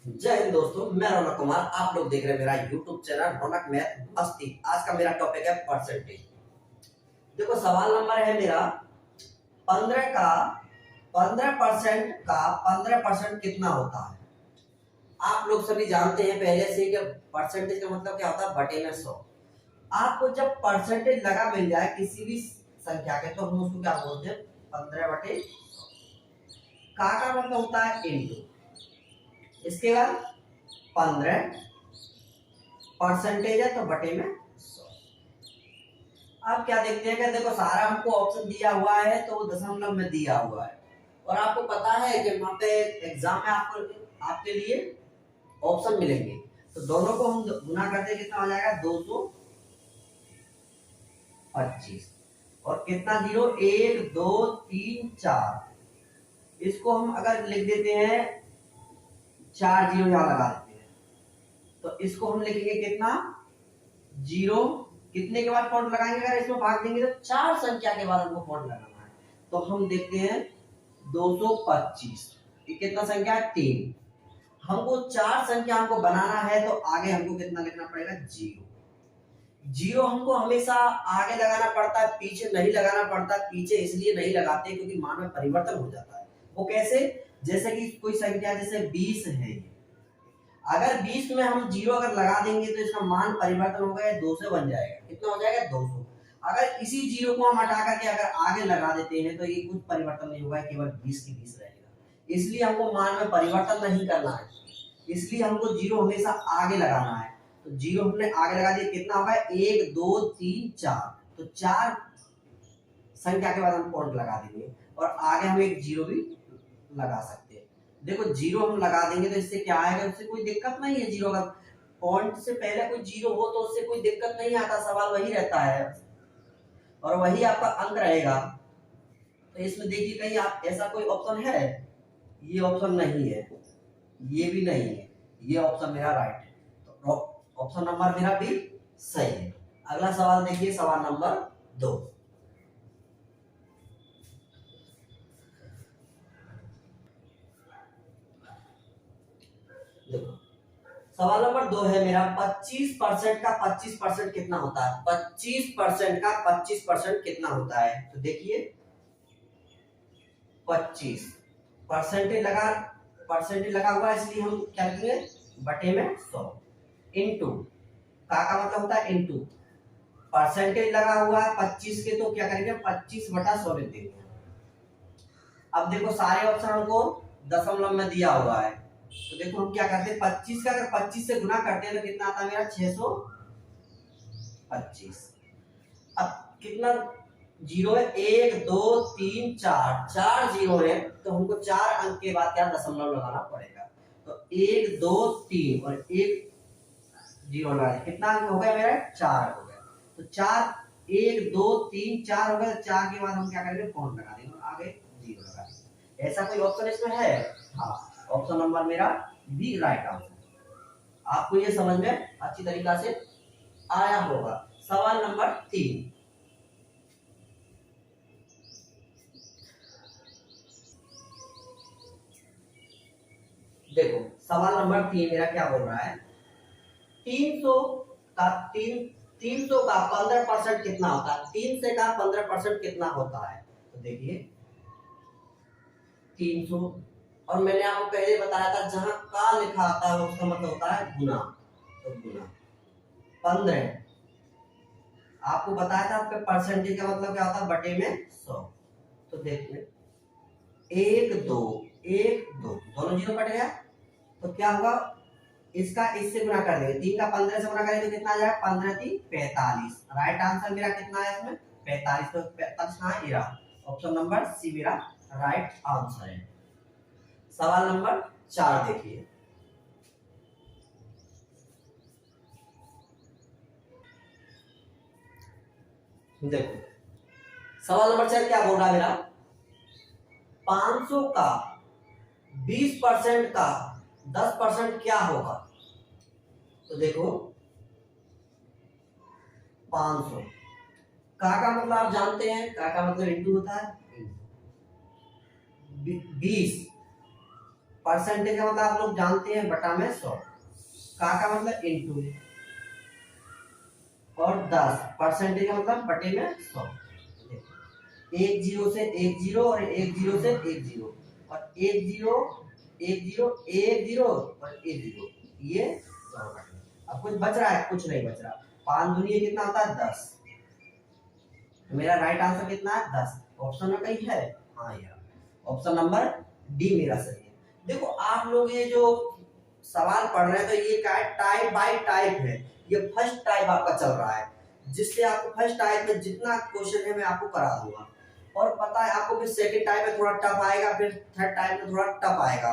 जय हिंद दोस्तों, मैं रौनक कुमार। आप लोग देख रहे हैं मेरा यूट्यूब चैनल रौनक मैथ मस्ती। आज का मेरा टॉपिक है परसेंटेज। देखो, सवाल नंबर है मेरा 15 का 15% कितना होता है। आप लोग सभी जानते हैं पहले से कि परसेंटेज का मतलब क्या होता है, बटे में 100। आपको जब परसेंटेज लगा मिल जाए किसी भी संख्या के, तो हम उसको क्या बोलते हैं, 15/100। का मतलब होता है इंटू, इसके बाद 15 परसेंटेज है तो बटे में 100। अब क्या देखते हैं कि देखो सारा हमको ऑप्शन दिया हुआ है तो वो दशमलव में दिया हुआ है, और आपको पता है कि वहां पे एग्जाम में आपको आपके लिए ऑप्शन मिलेंगे, तो दोनों को हम गुना करते कितना हो जाएगा, 225। और कितना जीरो, 1 2 3 4। इसको हम अगर लिख देते हैं, 4 जीरो यहाँ लगा देते हैं, तो इसको हम लिखेंगे कितना, जीरो। कितने के बाद पॉइंट लगाएंगे, अगर इसमें भाग देंगे तो 4 संख्या के बाद हमको पॉइंट लगाना है। तो हम देखते हैं 225, ये कितना संख्या है, 3। हमको 4 संख्या हमको बनाना है, तो आगे हमको कितना लिखना पड़ेगा, जीरो। जीरो हमको हमेशा आगे लगाना पड़ता है, पीछे नहीं लगाना पड़ता। पीछे इसलिए नहीं लगाते क्योंकि मान में परिवर्तन हो जाता है। वो कैसे, जैसे कि कोई संख्या जैसे 20 है, अगर 20 में हम जीरो अगर लगा देंगे तो इसका मान परिवर्तन होगा, 2 से बन जाएगा। कितना हो जाएगा, 200। अगर इसी जीरो को हम हटा करके अगर आगे लगा देते हैं तो ये कुछ परिवर्तन नहीं होगा, केवल 20 की 20 रहेगा। इसलिए हमको मान में परिवर्तन नहीं करना है, इसलिए हमको जीरो हमेशा आगे लगाना है। तो जीरो हमने आगे लगा दिया, कितना होगा, 1 2 3 4। तो 4 संख्या के बाद हम पॉइंट लगा देंगे, और आगे हम एक जीरो भी लगा सकते हैं। देखो, जीरो हम लगा देंगे तो इससे क्या आएगा, उससे कोई दिक्कत नहीं है। जीरो अगर पॉइंट से पहले कोई जीरो हो तो उससे कोई दिक्कत नहीं आता, सवाल वही रहता है और वही आपका अंक रहेगा। तो इसमें देखिए कहीं आप ऐसा कोई ऑप्शन है, ये ऑप्शन नहीं है, ये भी नहीं है, ये ऑप्शन मेरा राइट है। तो ऑप्शन नंबर मेरा भी सही है। अगला सवाल देखिए, सवाल नंबर 2। देखो, सवाल नंबर 2 है मेरा, 25% का 25% कितना होता है। 25% का 25% कितना होता है, तो देखिए 25 परसेंटेज लगा हुआ है, इसलिए हम क्या लिखेंगे, बटे में 100। इंटू, का मतलब होता है इंटू, परसेंटेज लगा हुआ है 25 के, तो क्या करेंगे, 25/100 लिख देंगे। अब देखो सारे ऑप्शन हमको दशमलव में दिया हुआ है, तो देखो हम क्या करते हैं, 25 का अगर 25 से गुना करते हैं तो कितना आता है मेरा, 625। अब कितना जीरो है, 1 2 3 4, 4 जीरो है, तो हमको 4 अंक के बाद क्या दशमलव लगाना पड़ेगा। तो 1 2 3 और 1 जीरो लगा, कितना अंक हो गया मेरा, 4 हो गया। तो 4 1 2 3 4 हो गया, 4 के बाद हम क्या करेंगे, पॉइंट लगा देंगे और आगे जीरो लगा देंगे। ऐसा कोई ऑप्शन इसमें है, हाँ, ऑप्शन नंबर मेरा बी राइट आंसर। आपको ये समझ में अच्छी तरीका से आया होगा। सवाल नंबर 3। देखो, सवाल नंबर 3 मेरा क्या बोल रहा है, 300 का 15% कितना होता है। 3 से का 15% कितना होता है, तो देखिए 300, और मैंने आपको पहले बताया था जहां का लिखा आता है उसका मतलब होता है गुना। तो गुना 15, आपको बताया था आपके परसेंटेज का मतलब क्या होता है, बटे में 100। तो देखिए 1 2 1 2, दोनों जीरो कट गया, तो क्या होगा, इसका इससे गुना कर देंगे, 3 का 15 से गुना करेंगे तो कितना आ जाएगा, 15 3 45। राइट आंसर मेरा कितना है इसमें, 45। तो 45 कहाँ है, ऑप्शन नंबर सी मेरा राइट आंसर है। सवाल नंबर 4 देखिए, देखो सवाल नंबर 4 क्या बोल रहा है मेरा, 500 का 20% का 10% क्या होगा। तो देखो 500 का मतलब आप जानते हैं, का मतलब इंटू होता है। 20 परसेंटेज का मतलब आप लोग जानते हैं बटा में 100, का मतलब इनटू, और 10 परसेंटेज का मतलब बटे में 100। एक जीरो से एक जीरो और एक जीरो से एक जीरो और एक जीरो एक जीरो एक जीरो और एक जीरो, ये 100 बटे। अब कुछ बच रहा है? कुछ नहीं बच रहा। 5 दूनी कितना होता है? 10। मेरा राइट आंसर कितना है? 10। ऑप्शन में कहीं है? हाँ यार, ऑप्शन नंबर डी मेरा सही है। देखो आप लोग ये जो सवाल पढ़ रहे हैं तो ये क्या है? टाइप बाय टाइप है। ये फर्स्ट टाइप आपका चल रहा है, जिससे आपको फर्स्ट टाइप में जितना क्वेश्चन है मैं आपको करा दूंगा। और पता है आपको फिर सेकंड टाइप में थोड़ा टफ आएगा, फिर थर्ड टाइप में थोड़ा टफ आएगा।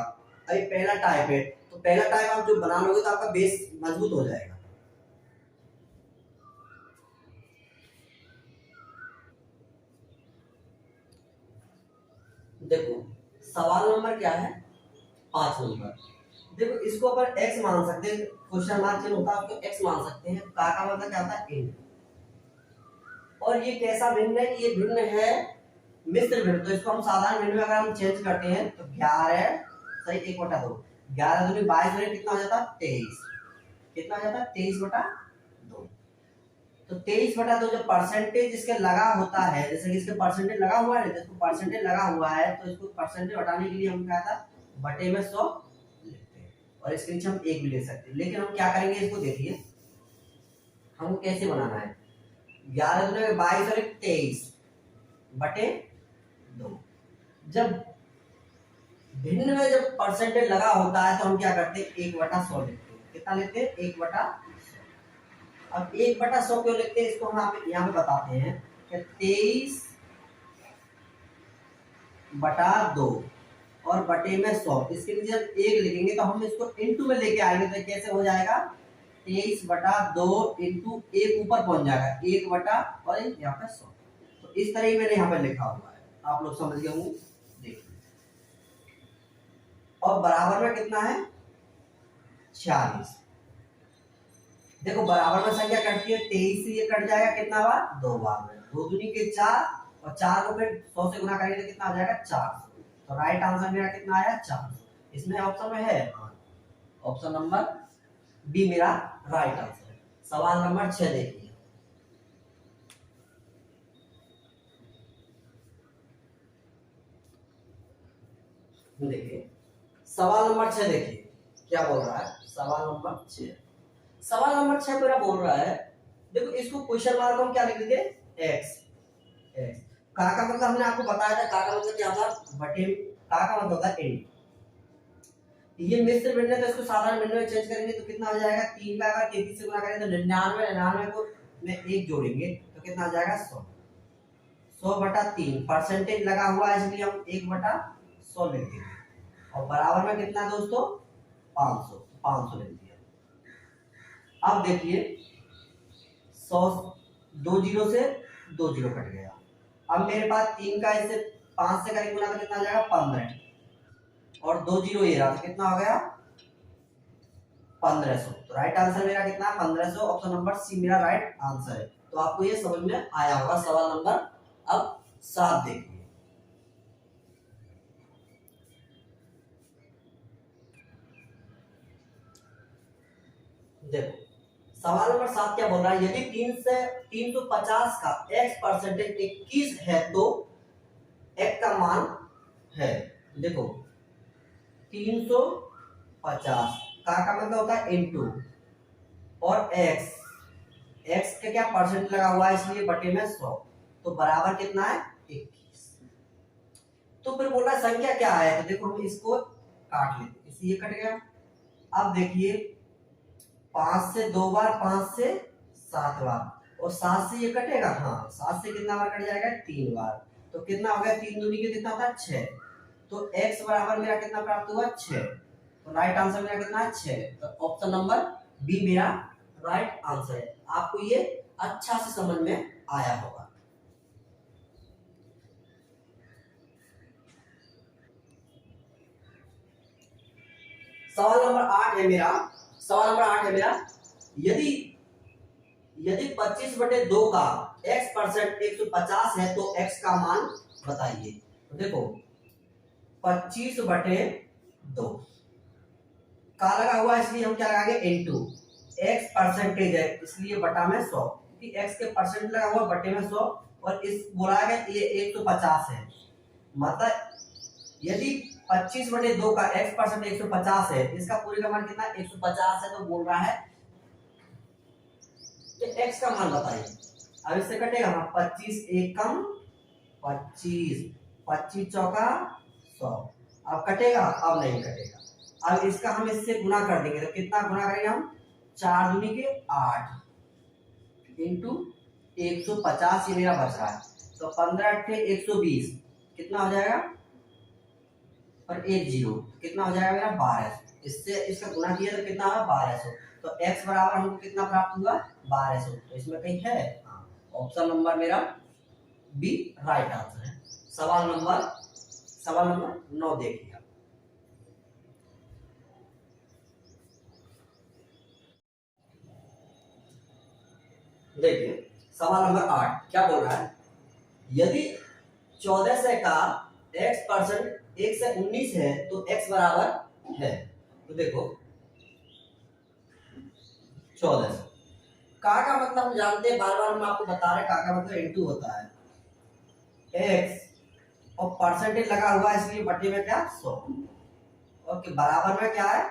अभी पहला टाइप है, तो पहला टाइप आप जो बना लोगे तो आपका बेस मजबूत हो जाएगा। देखो सवाल नंबर क्या है? 5 नंबर। देखो इसको अपन x मान सकते हैं, क्वेश्चन मार्क चिन्ह होता है उसको x मान सकते हैं। का मतलब क्या होता है? इन। और ये कैसा भिन्न है? ये भिन्न है मिश्र भिन्न। तो इसको हम साधारण भिन्न में अगर हम चेंज करते हैं तो 11 सही 1/2, 11 दूनी 22 में कितना हो जाता है? 23। कितना हो जाता है? 23/2। तो 23/2 जो परसेंटेज इसके लगा होता है, जैसे कि इसके परसेंटेज लगा हुआ है, इसको परसेंटेज लगा हुआ है तो इसको परसेंटेज हटाने के लिए हम क्या था? बटे में 100 लिखते हैं। और इसके नीचे हम 1 भी ले सकते हैं, लेकिन हम क्या करेंगे इसको देखिए हमको कैसे बनाना है। 11 दूनी 22 और 23 बटे 2। जब भिन्न में जब परसेंटेज लगा होता है तो हम क्या करते हैं? 1/100 लिखते हैं। कितना लेते हैं? 1/100। अब 1/100 क्यों लिखते हैं इसको हम यहाँ पे बताते हैं कि 23/2 और बटे में 100, इसके नीचे जब 1 लिखेंगे तो हम इसको इनटू में लेके आएंगे तो कैसे हो जाएगा? 23/2 इंटू 1 ऊपर पहुंच जाएगा 1 और यहाँ पे 100। तो इस तरह ही मैंने यहाँ पे लिखा हुआ है, आप लोग समझ गए होंगे। देखिए और बराबर में कितना है? 46। देखो बराबर में संख्या कटती है, 23 से ये कट जाएगा कितना बार? 2 बार में। 2 दूनी के 4 और 4 को फिर 100 से गुना करेंगे तो कितना आ जाएगा? 400। तो राइट आंसर मेरा कितना आया? 400। इसमें ऑप्शन में है ऑप्शन नंबर बी मेरा राइट आंसर है। सवाल नंबर 6 देखिए। देखिए सवाल नंबर 6 देखिए क्या बोल रहा है। सवाल नंबर 6, सवाल नंबर 6 मेरा बोल रहा है, देखो इसको क्वेश्चन मार्क हम क्या लिख देंगे? एक्स। का मतलब हमने आपको बताया था, का मतलब क्या था? बटे। का मतलब होता है इन। ये मिश्र भिन्न है तो इसको साधारण भिन्न में चेंज करेंगे तो कितना हो जाएगा? 3 का अगर 33 से गुना करें तो 99, 99 को में 1 जोड़ेंगे तो कितना आ जाएगा? 100। 100/3 परसेंटेज लगा हुआ है इसलिए हम 1/100 लिख देंगे। और बराबर में कितना दोस्तों? 500। 500 लिख दिया। अब देखिए 100 2 जीरो से 2 जीरो कट गया। अब मेरे पास 3 का इससे 5 से करेंगे गुना तो कितना आ जाएगा? 15। और 2 जीरो ये रहा तो कितना हो गया? 1500। तो राइट आंसर मेरा कितना है? 1500। ऑप्शन नंबर सी मेरा राइट आंसर है। तो आपको ये समझ में आया होगा। सवाल नंबर अब 7 देखिए। देखो सवाल नंबर 7 क्या बोल रहा है? यदि 350 का x परसेंटेज 21 है तो x का मान है। देखो 350 का मतलब होता है इनटू और x का क्या परसेंट लगा हुआ है इसलिए बटे में 100। तो बराबर कितना है? 21। तो फिर बोल रहा है संख्या क्या है? तो देखो हम इसको काट लेते, इसलिए ये कट गया। अब देखिए 5 से 2 बार, 5 से 7 बार और 7 से ये कटेगा। हाँ 7 से कितना बार कट जाएगा? 3 बार। तो कितना हो गया? 3 दूनी के कितना था? 6। तो x बराबर मेरा कितना प्राप्त हुआ? 6। तो राइट आंसर मेरा कितना है? 6। तो ऑप्शन नंबर बी मेरा राइट आंसर है। आपको ये अच्छा से समझ में आया होगा। सवाल नंबर 8 है मेरा। सवाल नंबर 8 है मेरा, यदि 25/2 का x परसेंट 150 है तो x का मान बताइए। तो देखो 25/2 2 का लगा हुआ है, इसलिए हम क्या लगाएंगे इनटू x परसेंटेज है इसलिए बटा में 100, क्योंकि x के परसेंट लगा हुआ बटे में 100 और इस बोला है ये 150 है। मतलब यदि 25/2 का x परसेंट 150 है, इसका पूरे का मान कितना 150 है, तो बोल रहा है कि x का मान बताइए। अब इससे कटेगा ना 25 एक कम 25, 25 चौका 100। अब कटेगा? अब नहीं कटेगा। अब इसका हम इससे गुना कर देंगे, तो कितना गुना करेंगे हम 4 दूनी के 8 इंटू 150 ये मेरा बच रहा है, तो 15 अट्ठे 120 कितना हो जाएगा और 1 0 कितना हो जाएगा मेरा 1200। इससे इसका गुना किया तो कितना होगा 1200, तो x बराबर हमको कितना प्राप्त हुआ 1200। तो इसमें कहीं है ऑप्शन नंबर मेरा बी राइट आंसर है। सवाल नंबर 9 देखिए। देखिए सवाल नंबर 8 क्या बोल रहा है, यदि 1400 का x परसेंट 1 से 19 है तो x बराबर है। तो देखो 1400 का मतलब हम जानते हैं, बार बार हम आपको बता रहे का मतलब इनटू होता है x और परसेंटेज लगा हुआ है इसलिए बटे में क्या 100 और बराबर में क्या है,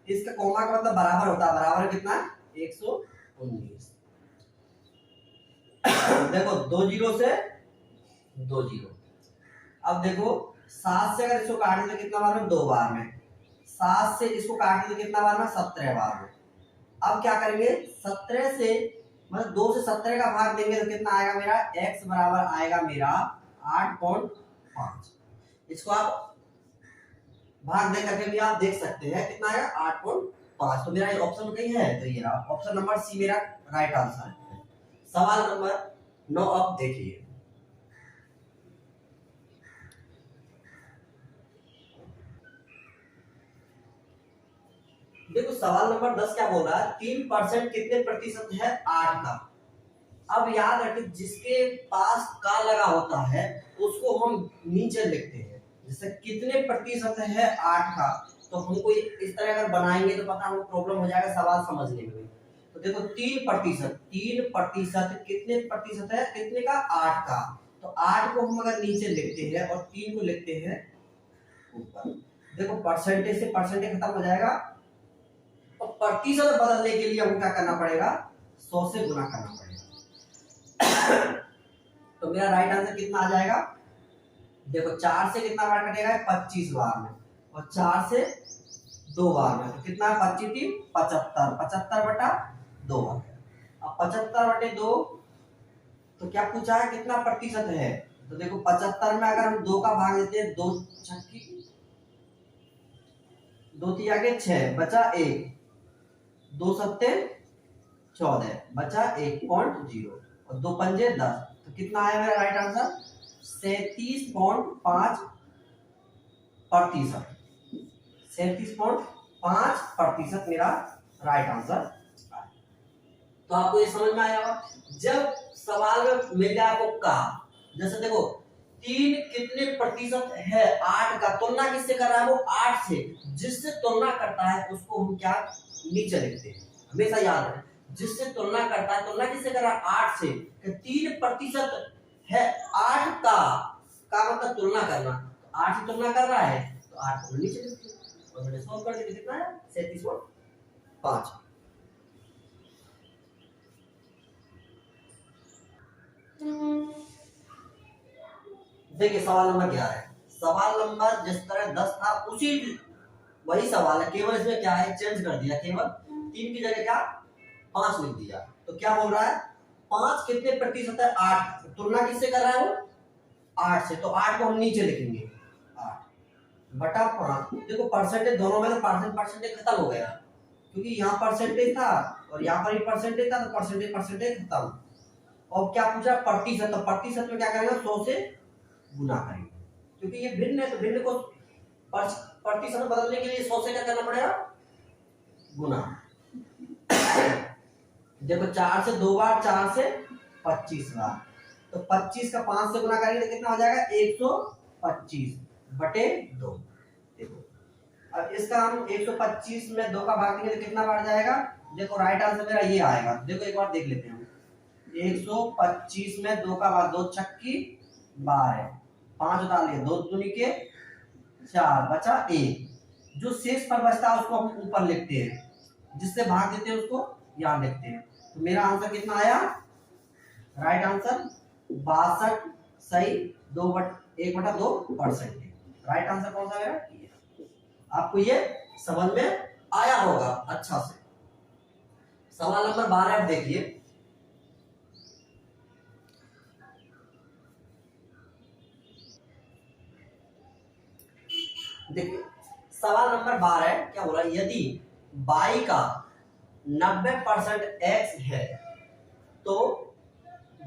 इसका कोमा का मतलब बराबर होता है, बराबर कितना 119। देखो 2 जीरो से 2 जीरो। अब देखो 7 से अगर इसको काट तो कितना बार में 2 बार में, 7 से इसको काट तो कितना बार में 17 बार में। अब क्या करेंगे 17 से मतलब 2 से 17 का भाग देंगे तो कितना आएगा मेरा x बराबर आएगा मेरा 8.5। इसको आप भाग दे करके भी आप देख सकते हैं कितना आएगा 8.5। तो मेरा ये ऑप्शन कहीं है, तो ये रहा ऑप्शन नंबर सी मेरा राइट आंसर है। सवाल नंबर 9 अब देखिए। देखो सवाल नंबर 10 क्या बोल रहा है, 3% कितने प्रतिशत है 8 का। अब याद रखिए जिसके पास का लगा होता है उसको हम नीचे लिखते हैं, जैसे कितने प्रतिशत है 8 का, तो हमको इस तरह अगर बनाएंगे तो पता हमको प्रॉब्लम हो जाएगा सवाल समझने में। तो देखो 3% कितने प्रतिशत है, कितने का 8 का, तो 8 को हम अगर नीचे लिखते हैं और 3 को लिखते हैं ऊपर, देखो परसेंटेज से परसेंटेज खत्म हो जाएगा और प्रतिशत बदलने के लिए हमको क्या करना पड़ेगा 100 से गुना करना पड़ेगा। तो मेरा राइट आंसर कितना आ जाएगा, देखो 4 से कितना बार कटेगा 25 बार में और 4 से 2 बार में, तो कितना 25 3 75, 75 बटा 2 आ गया। अब 75/2 तो क्या पूछा है कितना प्रतिशत है, तो देखो 75 में अगर हम 2 का भाग देते हैं 2 छक्की 2 3 आगे 6 बचा 1, 2 सत्ते 14 बचा 1.0 और 2 पंजे 10, तो कितना आया मेरा राइट आंसर 37.5 प्रतिशत। 37.5% मेरा राइट आंसर। तो आपको ये समझ में आया होगा। जब सवाल में मिल जाए आपको का, जैसे देखो 3 कितने प्रतिशत है 8 का, तुलना किससे कर रहा है वो 8 से, जिससे तुलना करता है उसको हम क्या नीचे लिखते हैं, हमेशा याद रखें जिससे तुलना करता है, तुलना किससे कर रहा है 8 से, 3% है 8 का मतलब तुलना करना, 8 से तुलना कर रहा है तो 8 को नीचे लिखते हैं और मैंने सॉल्व कर दिया, कितना है 37.5। देखिए सवाल नंबर 11 है। सवाल नंबर जिस तरह 10 था उसी वही सवाल है, केवल इसमें क्या है चेंज कर दिया, केवल 3 की जगह क्या 5 लिख दिया। तो क्या बोल रहा है 5 कितने प्रतिशत है 8, तुलना किससे कर रहा है वो 8 से, तो 8 को हम नीचे लिखेंगे 8 बटा 5। देखो परसेंटेज दोनों में तो परसेंटेज खत्म हो गया, क्योंकि यहाँ परसेंटेज था और यहाँ पर भी परसेंटेज था, तो परसेंटेज खत्म। और क्या पूछा प्रतिशत, तो प्रतिशत में क्या करेंगे 100 से गुना करेंगे, क्योंकि ये भिन्न है तो भिन्न को प्रतिशत बदलने के लिए 100 से क्या करना पड़ेगा गुना। देखो 4 से 2 बार, 4 से 25 बार, तो 25 का 5 से गुना करेंगे तो कितना हो जाएगा 125/2। देखो अब इसका हम 125 में 2 का भाग देंगे तो कितना बढ़ जाएगा? देखो राइट आंसर मेरा ये आएगा। देखो एक बार देख लेते हैं हम। 125 में 2 का भाग, 2 छक्की 12, 5 उतार लिए, 2 दूनी के 4, बचा 1। जो शेष पर बचता है उसको हम ऊपर लिखते हैं, जिससे भाग देते हैं उसको यहाँ लिखते हैं। तो मेरा आंसर कितना आया? राइट आंसर 62 सही 1/2%। राइट आंसर कौन सा मेरा? आपको ये समझ में आया होगा अच्छा से। सवाल नंबर 12 देखिए। देखिए सवाल नंबर 12 क्या बोला? यदि y का 90% x है तो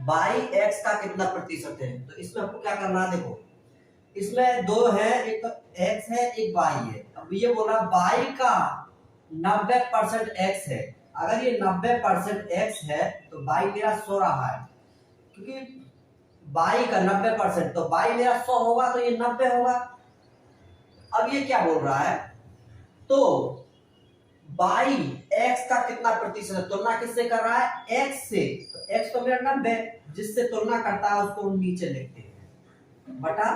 y x का कितना प्रतिशत है? तो इसमें आपको क्या करना है? देखो इसमें 2 है, एक तो x है एक y है। अब ये बोला y का 90% x है। अगर ये 90% x है तो y मेरा 100 रहा है, क्योंकि y का 90% तो y मेरा 100 होगा तो ये 90 होगा। अब ये क्या बोल रहा है? तो y x का कितना प्रतिशत है? तुलना किससे कर रहा है? x से। तो x तो मेरा 90, जिससे तुलना करता है उसको हम नीचे लिखते हैं बटा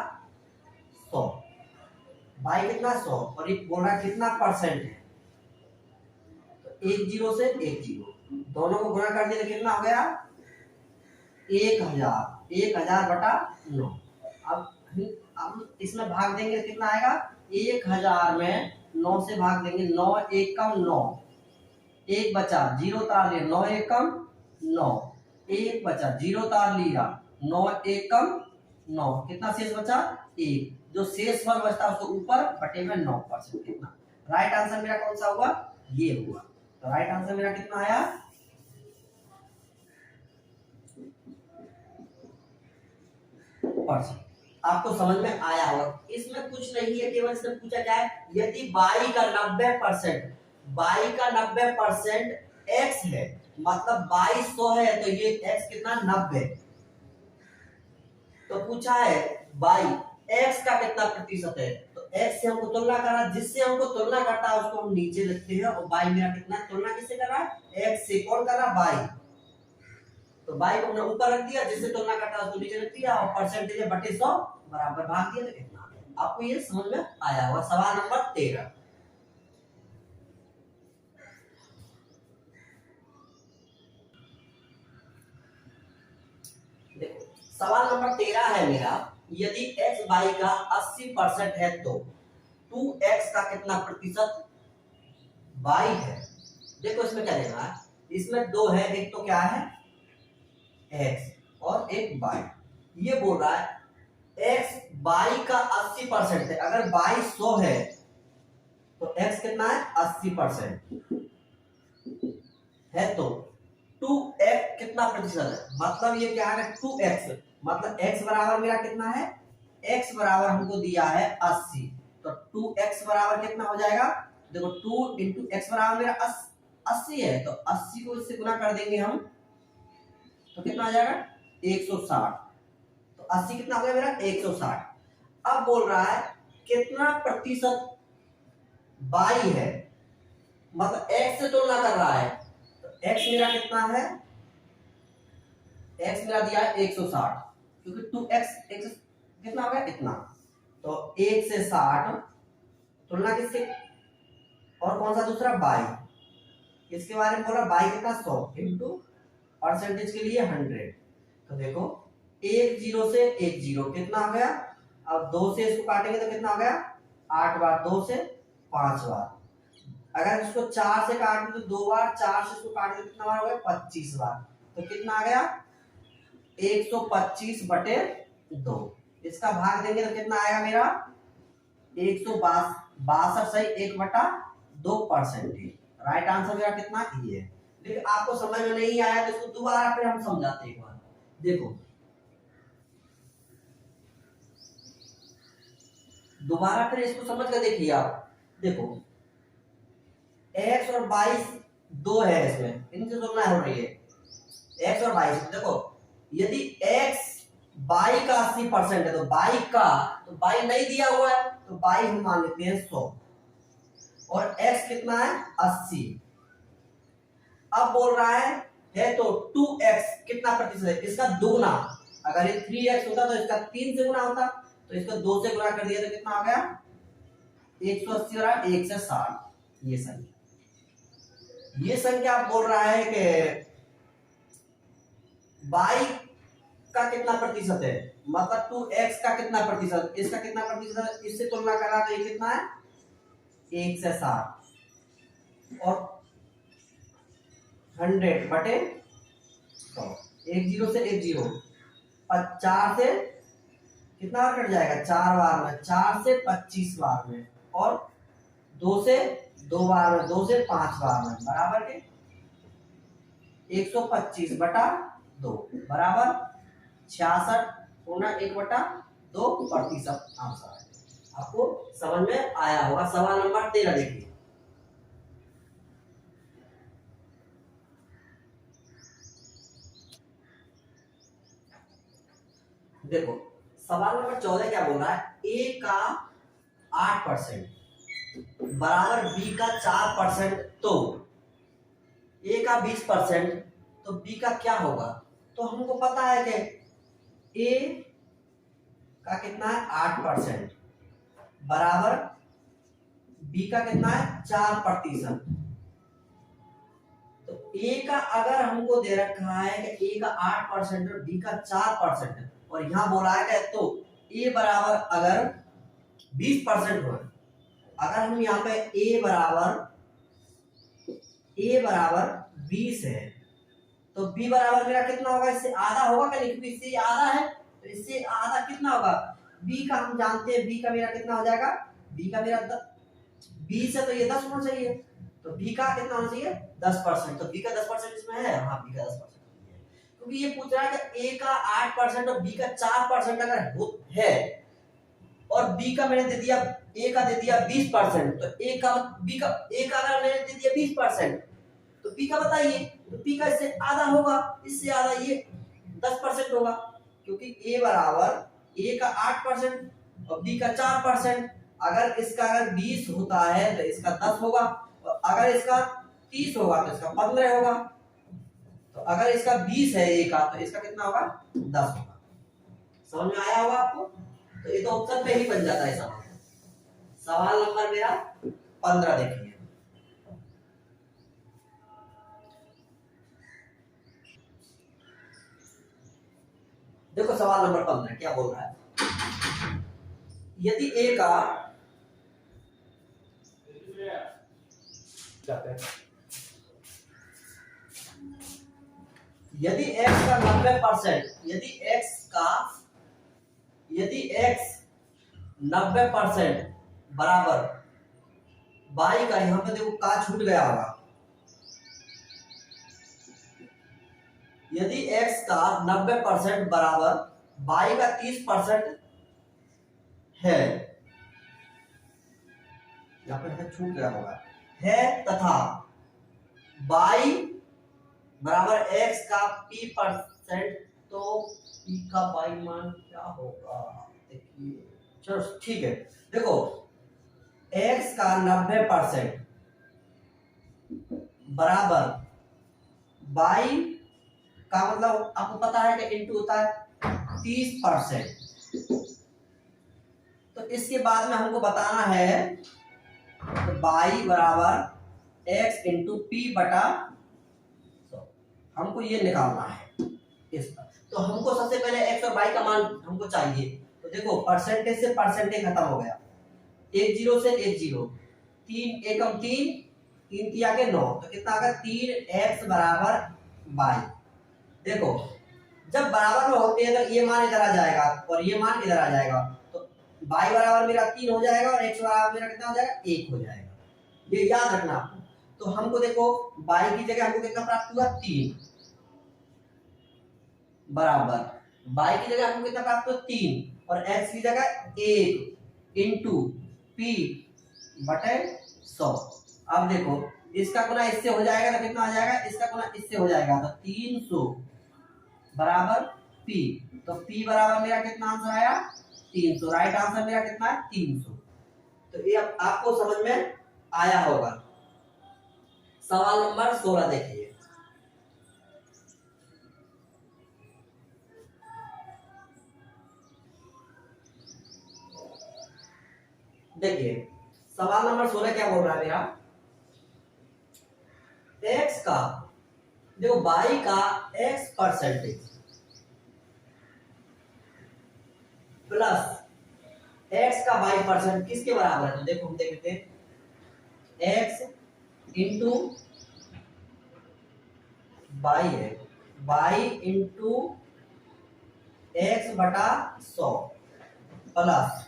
100। y कितना? 100। और ये बोल रहा है कितना परसेंट है? तो 1 0 से 1 0 दोनों को गुणा कर दिया तो कितना हो गया? 1000। 1000 बटा 9। अब हम इसमें भाग देंगे तो कितना आएगा? 1000 में 9 से भाग देंगे, 9 1 कम 9, 1 बचा 0 तार लिया, 9 1 कम 9, 1 बचा 0 तार लिया, 9 1 कम 9, कितना शेष बचा? 1। जो शेष फल बचता है उसको ऊपर बटे में 9%। कितना? राइट आंसर मेरा कौन सा हुआ? ये हुआ। तो राइट आंसर मेरा कितना आया? परसेंट। आपको समझ में आया होगा। इसमें कुछ नहीं है, केवल इसमें पूछा क्या है? यदि y का 90% y का 90% x है, मतलब y 100 है तो ये x कितना? 90। तो पूछा है y x का कितना प्रतिशत है? तो x से हमको तुलना करा, जिससे हमको तुलना करता है उसको हम नीचे लिखते हैं। और y मेरा कितना? तुलना किससे कर रहा है? x से। कौन कर रहा है? y। तो y को हमने ऊपर रख दिया, जिससे तुलना करता है उसको नीचे रख दिया, और परसेंटेज बटे 100 बराबर भाग दिया तो कितना? आपको ये समझ में आया होगा। सवाल नंबर 13। देखो सवाल नंबर 13 है मेरा। यदि x y का 80% है तो 2x का कितना प्रतिशत y है? देखो इसमें क्या देना है? इसमें 2 है, एक तो क्या है? x और एक y। ये बोल रहा है x y का 80% है। अगर y 100 है तो x कितना है? 80% है तो 2x कितना प्रतिशत है? मतलब ये क्या है? 2x। मतलब x बराबर मेरा कितना है? x बराबर हमको दिया है 80, तो 2x बराबर कितना हो जाएगा? देखो 2 इंटू एक्स बराबर मेरा 80 है, तो 80 को इससे गुना कर देंगे हम तो कितना आ जाएगा? 160। तो 80 कितना हो गया मेरा? 160। अब बोल रहा है कितना प्रतिशत y है, मतलब x से तुलना कर रहा है। तो x मेरा कितना है? x मेरा दिया है 160, क्योंकि 2x कितना हो गया? इतना। तो 1 से 60 तुलना किससे? और कौन सा दूसरा? y। इसके बारे में बोला y कितना? 100 इंटू परसेंटेज के लिए 100। तो देखो 1 0 से 1 0 कितना हो गया? अब 2 से इसको काटेंगे तो कितना हो गया? 8 बार, 2 से 5 बार। अगर इसको 4 से काटें तो 2 बार, 4 से इसको काटें तो कितना बार हो गया? 25 बार। तो कितना आ गया? 125 बटे 2। इसका भाग देंगे तो कितना आएगा मेरा? 162 सही 1/2%। राइट आंसर मेरा कितना? ये है। लेकिन आपको समझ में नहीं आया तो इसको दोबारा फिर हम समझाते हैं एक बार। देखो दोबारा फिर इसको समझ कर देखिए आप। देखो x और 22 दो है, इसमें इनसे तुलना हो रही है x और 22। देखो यदि x y का 80% है तो y का, तो y नहीं दिया हुआ है तो y हम मान लेते हैं 100। और x कितना है 80। अब बोल रहा है तो 2x कितना प्रतिशत है, इसका दुगुना। अगर ये 3x होता तो इसका 3 से गुना होता, तो इसको 2 से गुना कर दिया तो कितना आ गया 180 और 1 से 60। ये संख्या बोल रहा है कि y का कितना प्रतिशत है, मतलब 2x का कितना प्रतिशत, इसका कितना प्रतिशत है, इससे तुलना करा तो ये कितना है 1 से 60 और 100 बटे 100। 1 0 से 1 0 4 से कितना बार कट जाएगा 4 बार में, 4 से 25 बार में, और 2 से 2 बार में, 2 से 5 बार में, बराबर के 125 बटा 2 बराबर 66.1/2% आंसर है। आपको समझ में आया होगा। सवाल नंबर 13 देखिए। देखो सवाल नंबर 14 क्या बोल रहा है, a का 8% बराबर b का 4%, तो a का 20% तो b का क्या होगा। तो हमको पता है कि a का कितना है 8% बराबर b का कितना है 4%। तो a का अगर हमको दे रखा है कि a का 8% और b का 4%, और यहां बोला है कि तो a बराबर अगर 20% हो, अगर हम यहाँ पे a बराबर 20 है तो b बराबर मेरा कितना होगा, इससे आधा होगा क्या, क्योंकि इससे आधा है तो इससे आधा कितना होगा, b का हम जानते हैं, b का मेरा कितना हो जाएगा, b का मेरा 20 है तो ये 10 होना चाहिए, तो b का कितना होना चाहिए 10%, तो b का 10% इसमें है, हाँ b का 10%, क्योंकि ये पूछ रहा है कि a का 8% और b का 4% अगर है और b का मैंने दे दिया, a का दे दिया 20%, तो a का अगर मैंने दे दिया 20%, तो b का बताइए, तो b का इससे आधा होगा, इससे आधा ये 10% होगा, क्योंकि a बराबर a का 8% और b का 4%। अगर इसका अगर 20 होता है तो इसका 10 होगा, और अगर इसका 30 होगा तो इसका 15 होगा। तो अगर इसका 20 है a का तो इसका कितना होगा 10 होगा। समझ में आया होगा आपको। तो ये तो ऑप्शन पे ही बन जाता है सवाल। सवाल नंबर मेरा 15 देखिए। देखो सवाल नंबर 15 क्या बोल रहा है, यदि a का यदि x का 90%, यदि x 90% बराबर y का, यहां पे देखो का छूट गया होगा, यदि x का 90% बराबर y का 30% है, यहाँ पे छूट गया होगा, है तथा y बराबर x का p%, तो p का y मान क्या होगा देखिए। चलो ठीक है, देखो x का 90% बराबर y का मतलब आपको पता है कि इंटू होता है 30%। तो इसके बाद में हमको बताना है तो y बराबर x इंटू पी बटा 100, हमको ये निकालना है इसका। तो हमको सबसे पहले x और y का मान हमको चाहिए। तो देखो परसेंटेज से परसेंटेज खत्म हो गया, 1 0 से 1 0, 3 एकम 3, 3 किया के 9, तो कितना आ गया 3x बराबर y। देखो जब बराबर में होते हैं तो ये मान इधर आ जाएगा और ये मान इधर आ जाएगा, तो y बराबर मेरा 3 हो जाएगा और x बराबर मेरा कितना हो जाएगा 1 हो जाएगा, ये याद रखना आपको। तो हमको देखो y की जगह हमको कितना प्राप्त हुआ 3 बराबर, y की जगह हमको कितना प्राप्त हुआ 3 और x की जगह 1 इंटू p बटे 100। अब देखो इसका गुना इससे हो जाएगा तो कितना आ जाएगा, इसका गुना इससे हो जाएगा तो 300 बराबर p, तो p बराबर मेरा कितना आंसर आया 300, राइट आंसर मेरा कितना है 300। तो ये आपको समझ में आया होगा। सवाल नंबर 16 देखिए। देखिए सवाल नंबर 16 क्या बोल रहा है मेरा, एक्स का देखो वाई का एक्स परसेंटेज प्लस एक्स का वाई परसेंट किसके बराबर है। तो देखो हम देख लेते हैं, एक्स इंटू वाई है, वाई इंटू एक्स बटा 100 प्लस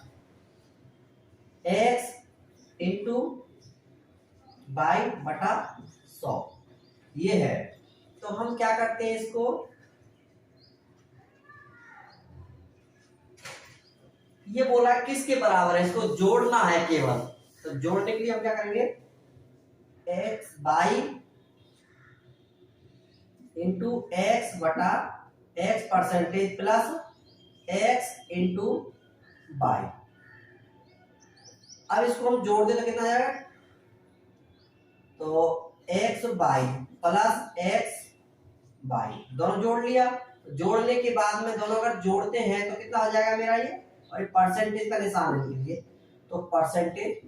एक्स इंटू वाई बटा 100 ये है। तो हम क्या करते हैं, इसको ये बोला किसके बराबर है, इसको जोड़ना है केवल। तो जोड़ने के लिए हम क्या करेंगे, एक्स बाई इंटू एक्स बटा x percentage plus x into by. अब इसको हम जोड़ दें तो कितना आ जाएगा, तो x by plus x by दोनों जोड़ लिया। जोड़ने के बाद में दोनों अगर जोड़ते हैं तो कितना हो जाएगा मेरा ये, और परसेंटेज का निशान है लिए, तो परसेंटेज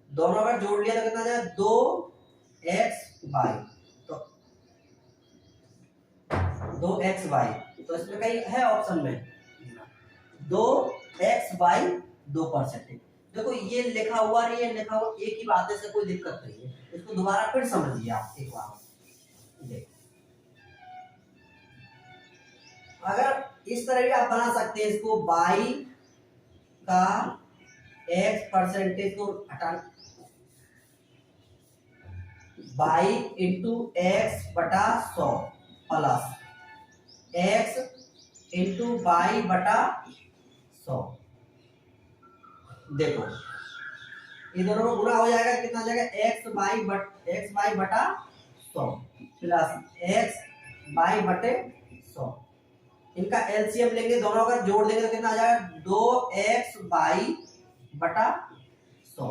दोनों अगर जोड़ लिया तो कितना हो जाएगा, 2x बाई, तो 2x बाई, तो इसमें कहीं है ऑप्शन में 2x बाई 2%। देखो ये लिखा हुआ नहीं है, लिखा हुआ एक ही बात है, इससे कोई दिक्कत नहीं है। इसको दोबारा फिर समझिए आप एक बार। देखो अगर इस तरह भी आप बना सकते हैं इसको, बाई का एक्स परसेंटेज को हटा, बाई इंटू एक्स बटा 100 प्लस एक्स इंटू बाई बटा 100। देखो ये दोनों को गुणा हो जाएगा, कितना हो जाएगा, एक्स बाई बटा 100 प्लस एक्स बाई बटे 100। इनका एलसीएम लेंगे, दोनों का जोड़ देंगे तो कितना आ जाएगा, 2x बाई बटा 100।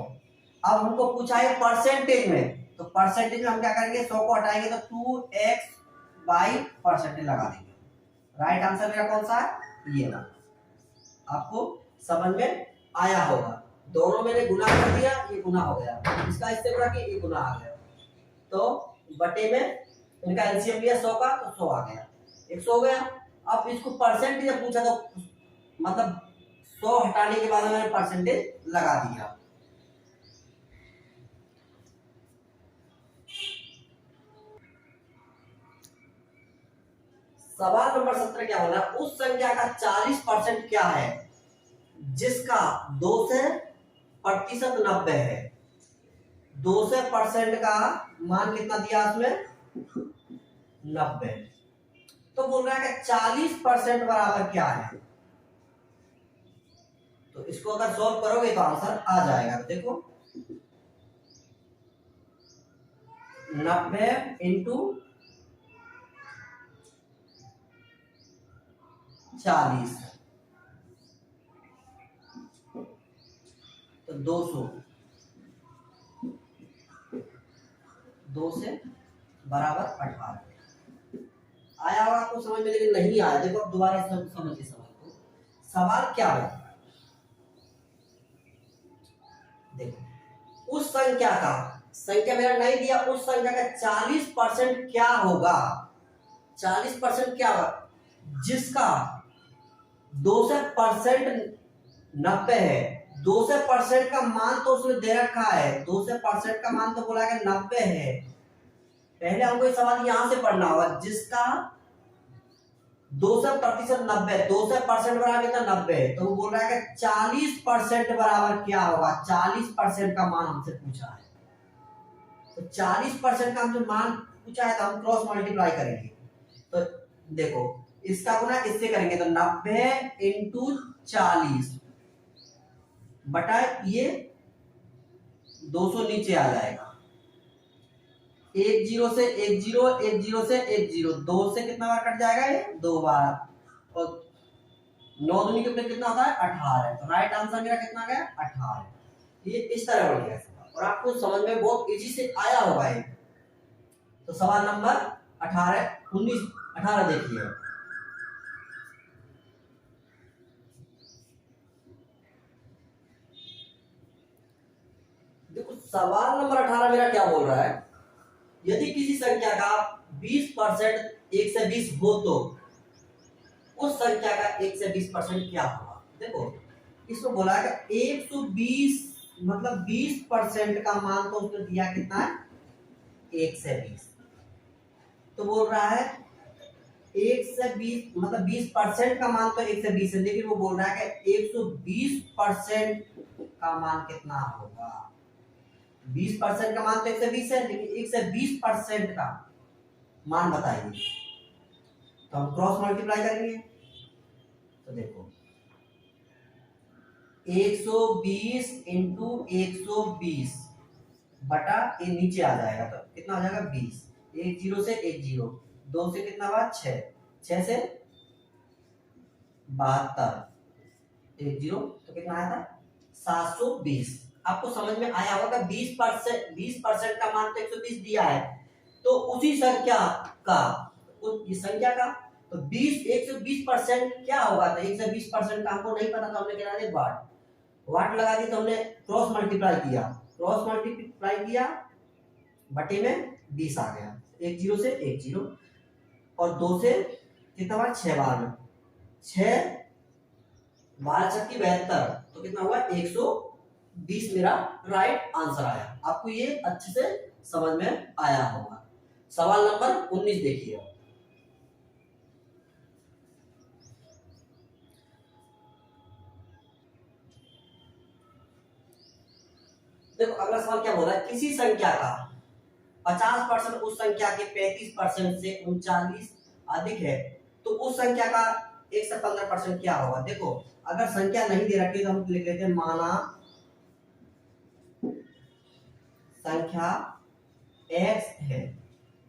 अब हमको पूछा है परसेंटेज में, तो परसेंटेज में हम क्या करेंगे, 100 को हटाएंगे तो 2x बाई परसेंटेज लगा देंगे। राइट आंसर मेरा कौन सा है, ये ना। आपको समझ में आया होगा। दोनों मैंने गुना कर दिया, ये गुना हो गया, इसका इससे गुना किया, ये गुना आ गया, तो बटे में इनका एलसीएम लिया 100 का, तो 100 आ गया, 100 हो गया। अब इसको परसेंटेज जब पूछा तो मतलब 100 हटाने के बाद मैंने परसेंटेज लगा दिया। सवाल नंबर 17 क्या बोला, उस संख्या का 40% क्या है जिसका 2 से प्रतिशत 90 है। 2 से परसेंट का मान कितना दिया उसमें, 90। तो बोल रहा है कि 40% बराबर क्या है। तो इसको अगर सॉल्व करोगे तो आंसर आ जाएगा। देखो 90 इंटू 40 तो 200, 2 से बराबर 18 आया होगा आपको समझ में, लेकिन नहीं आया। देखो अब दोबारा समझिए सवाल को। सवाल क्या है, देखो उस संख्या का, संख्या मेरा नहीं दिया, उस संख्या का 40% क्या होगा, 40% क्या होगा जिसका 2 से परसेंट 90 है। 2 से परसेंट का मान तो उसने दे रखा है, 2 से परसेंट का मान तो बोला कि 90 है। पहले हमको ये सवाल यहां से पढ़ना होगा, जिसका 2 से प्रतिशत 90, 2 से परसेंट बराबर कितना 90 है, तो वो बोल रहा है कि 40% बराबर क्या होगा। 40% का मान हमसे पूछा है, तो 40% का हमसे मान पूछा है तो हम क्रॉस मल्टीप्लाई करेंगे। तो देखो इसका गुना इससे करेंगे तो 90 इंटू 40 बटा ये 200 नीचे आ जाएगा, 10 से 10, 10 से 10, 2 से कितना बार कट जाएगा, ये 2 बार, और 9 दूनी के कितना होता है 18। तो राइट आंसर मेरा कितना गया 18। ये इस तरह बन गया और आप आपको समझ में बहुत इजी से आया होगा ये। तो सवाल नंबर 18 देखिए। देखो सवाल नंबर 18 मेरा क्या बोल रहा है, यदि किसी संख्या का 20% 1 से 20 हो तो उस संख्या का 1 से 20% क्या होगा। देखो इसमें बोला है कि 120 मतलब 20% का मान तो उसने दिया कितना है 1 से 20, तो बोल रहा है 1 से 20 मतलब 20% का मान तो 1 से 20 है, लेकिन वो बोल रहा है कि 120% का मान कितना होगा। 20% का मान तो 1 से 20 है, लेकिन 1 से 20% का मान बताइए। तो हम क्रॉस मल्टीप्लाई करेंगे, तो देखो 120 इंटू 120 बटा ये नीचे आ जाएगा, तो कितना आ जाएगा 20। 10 से 10, 2 से कितना हुआ 6, 6 से 72, 10 तो कितना आया था 720। आपको समझ में आया होगा 20% का मान तो 120 दिया है, तो उसी संख्या का उस संख्या का तो 120% क्या होगा। तो 120% का हमको नहीं पता, तो हमने क्या दिया वाट लगा दी, तो हमने क्रॉस मल्टीप्लाई किया बटे में 20 आ गया। 10 से 10 और 2 से कितना हुआ 6 बार में 6 12 छक्की 72, तो कितना हुआ 120 मेरा राइट आंसर आया। आपको ये अच्छे से समझ में आया होगा। सवाल नंबर 19 देखिए। देखो अगला सवाल क्या बोला है, किसी संख्या का 50% उस संख्या के 35% से 39 अधिक है, तो उस संख्या का 1 से 15% क्या होगा। देखो अगर संख्या नहीं दे रखी तो हम लिख लेते हैं माना संख्या x है।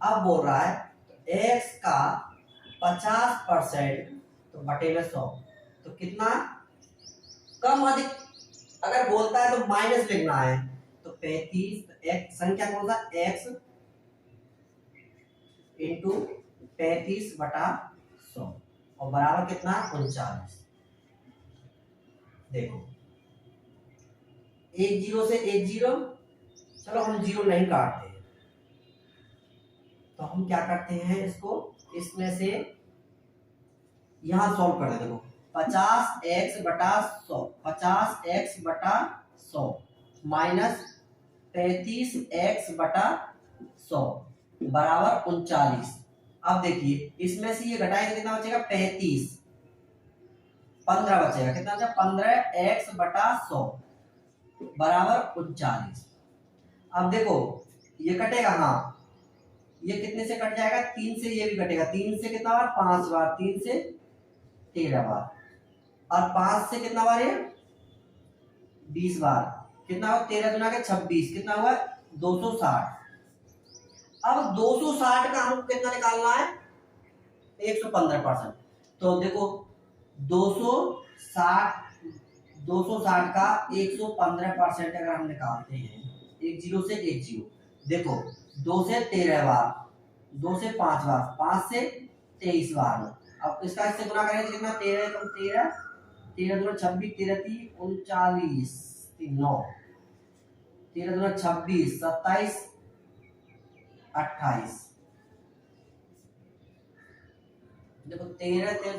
अब बोल रहा है x का 50% तो बटे में 100, तो कितना कम अधिक अगर बोलता है तो माइनस लिखना है, तो 35 x संख्या कौन सा x इंटू 35 बटा 100 और बराबर कितना 39। देखो 10 से 10, चलो हम 0 नहीं काटते, तो हम क्या करते हैं इसको इसमें से यहां सॉल्व कर दे। देखो 50x बटा 100, 50x बटा 100 माइनस 35x बटा 100 बराबर 39। अब देखिए इसमें से ये घटाएंगे तो कितना बचेगा 35, 15 बचेगा, कितना बचा 15x बटा 100 बराबर 39। अब देखो ये कटेगा, हाँ ये कितने से कट जाएगा 3 से, ये भी कटेगा 3 से कितना बार 5 बार, 3 से 13 बार और 5 से कितना बार ये 20 बार, कितना हुआ 13 गुना के 26, कितना हुआ 260। अब 260 का हमको कितना निकालना है 115%, तो देखो 260 का 115% अगर हम निकालते हैं 10 से 10, देखो 2 से 13 बार, 2 से 5 बार, 5 से 23 बार। अब इसका इससे गुना करेंगे तो कितना 13 कम 13, 13 दूना 26, 13 3 39, 9, 13 दूना 26, 27 28। देखो 13 13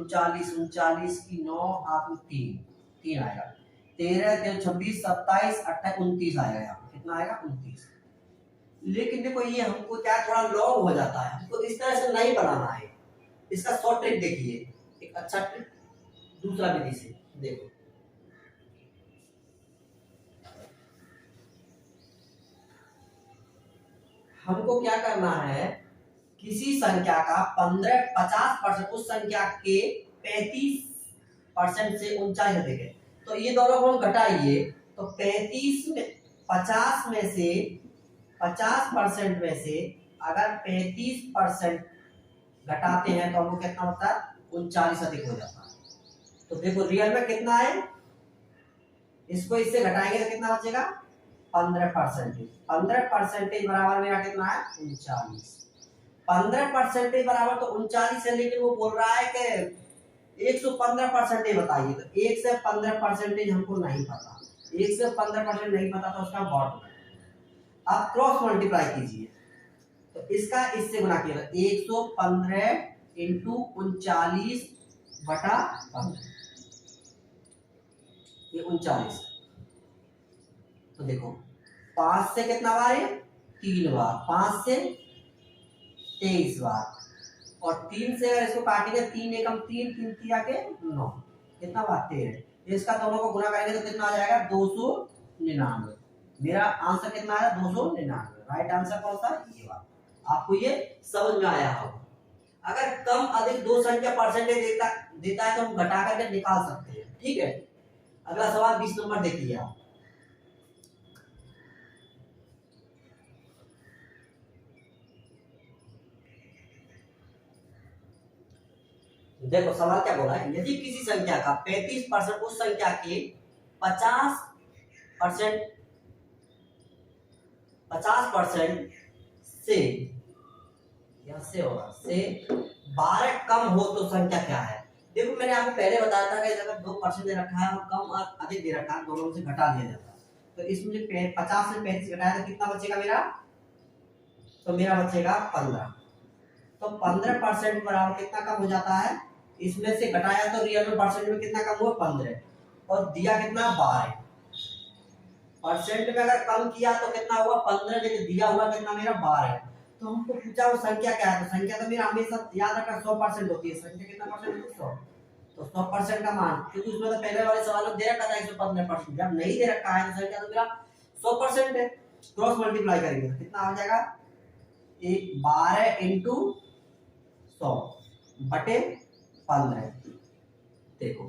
26 39 की 9 हाथ में 3 आएगा, 13 13 26 27 28 29 आएगा, यहाँ कितना आएगा 29। लेकिन देखो ये हमको क्या थोड़ा लॉन्ग हो जाता है, हमको इस तरह से नहीं बनाना है। इसका शॉर्ट ट्रिक देखिए, एक अच्छा ट्रिक दूसरा विधि से देखो। हमको क्या करना है, किसी संख्या का 50% उस संख्या के 35% से 39 अधिक है, तो ये दोनों को हम घटाइए, तो 35 में 50 में से 50% में से अगर 35% घटाते हैं तो हमको कितना होता है 39 अधिक हो जाता है। तो देखो रियल में कितना है, इसको इससे घटाएंगे तो कितना बचेगा 15%। 15% बराबर मेरा कितना है 39। 15% बराबर तो 39 है, लेकिन वो बोल रहा है कि 115% बताइए। तो 1 से 15% हमको नहीं पता, 1 से 15% नहीं पता तो उसका बॉट आप क्रॉस मल्टीप्लाई कीजिए। तो इसका इससे गुना किया 115 इंटू 39 बटा 15, ये 39। तो देखो 5 से कितना बार है 3 बार, 5 से 23 बार, और 3 से अगर इसको काटेंगे 3 एकम 3, 3 तिया के 9, कितना बार 13। इसका दोनों को गुना करेंगे तो कितना आ जाएगा 299। मेरा आंसर कितना आया 299। राइट आंसर कौन सा ये वाला। आपको ये समझ में आया होगा। अगर कम अधिक दो संख्या परसेंटेज देता है तो हम घटा करके निकाल सकते हैं। ठीक है, अगला सवाल 20 नंबर देखिए आप। देखो सवाल क्या बोला है, यदि किसी संख्या का 35% उस संख्या के 50% से होगा से 12 कम हो तो संख्या क्या है। देखो मैंने आपको पहले बताया था कि अगर 2% दे रखा है और कम और अधिक दे रखा है, दोनों में से घटा दिया जाता है। तो इसमें जो 50 से 35 घटाया तो कितना बचेगा मेरा, तो मेरा बचेगा 15। तो 15% बराबर कितना कम हो जाता है, इसमें से घटाया तो रियल में परसेंट में कितना कम हुआ 15, और दिया कितना 12। परसेंट में अगर कम किया तो कितना हुआ 15, लेकिन दिया हुआ कितना मेरा 12। तो हमको पूछा वो संख्या क्या है, तो संख्या तो मेरा हमेशा याद रखना 100% होती है। संख्या कितना परसेंट होती है 100, तो 100% का मान, क्योंकि उसमें तो पहले वाले सवाल में दे रखा था 115%, जब नहीं दे रखा है तो संख्या तो मेरा 100% है। क्रॉस मल्टीप्लाई करेंगे तो कितना हो जाएगा 12 इंटू 100 बटे 15। देखो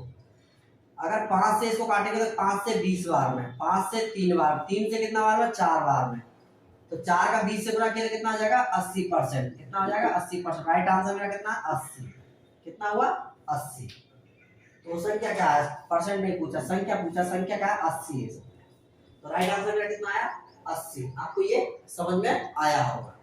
अगर 5 से इसको काटेंगे तो 5 से 20 बार में, 5 से 3 बार, 3 से कितना बार में 4 बार में, तो 4 का 20 से गुना किया तो कितना हो जाएगा 80%। कितना हो जाएगा 80%। राइट आंसर मेरा कितना 80। कितना हुआ 80। तो संख्या क्या है, परसेंट नहीं पूछा, संख्या पूछा, संख्या क्या है 80 है। तो राइट आंसर मेरा कितना आया 80। आपको ये समझ में आया होगा।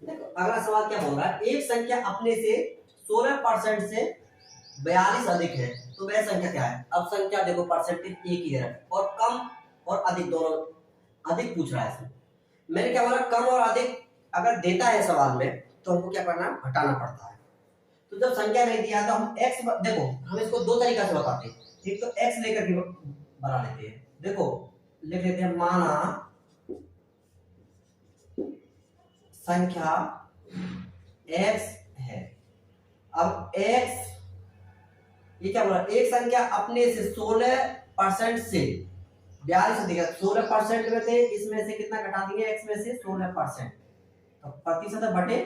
देखो अगला सवाल क्या बोल रहा है, एक संख्या अपने से 16% से 42 अधिक है तो वह संख्या क्या है। अब संख्या देखो परसेंटेज एक ही है और कम और अधिक दोनों, अधिक पूछ रहा है इसमें। मैंने क्या बोला कम और अधिक अगर देता है सवाल में तो हमको क्या करना है घटाना पड़ता है। तो जब संख्या नहीं दिया तो हम x, देखो हम इसको दो तरीका से बताते हैं। एक तो x लेकर के बना लेते हैं। देखो लिख लेते हैं माना संख्या x है। अब x ये क्या बोला, एक संख्या अपने से 16% से 42 अधिक, 16% में थे, इसमें से कितना घटा देंगे x में से 16%, तो प्रतिशत बटे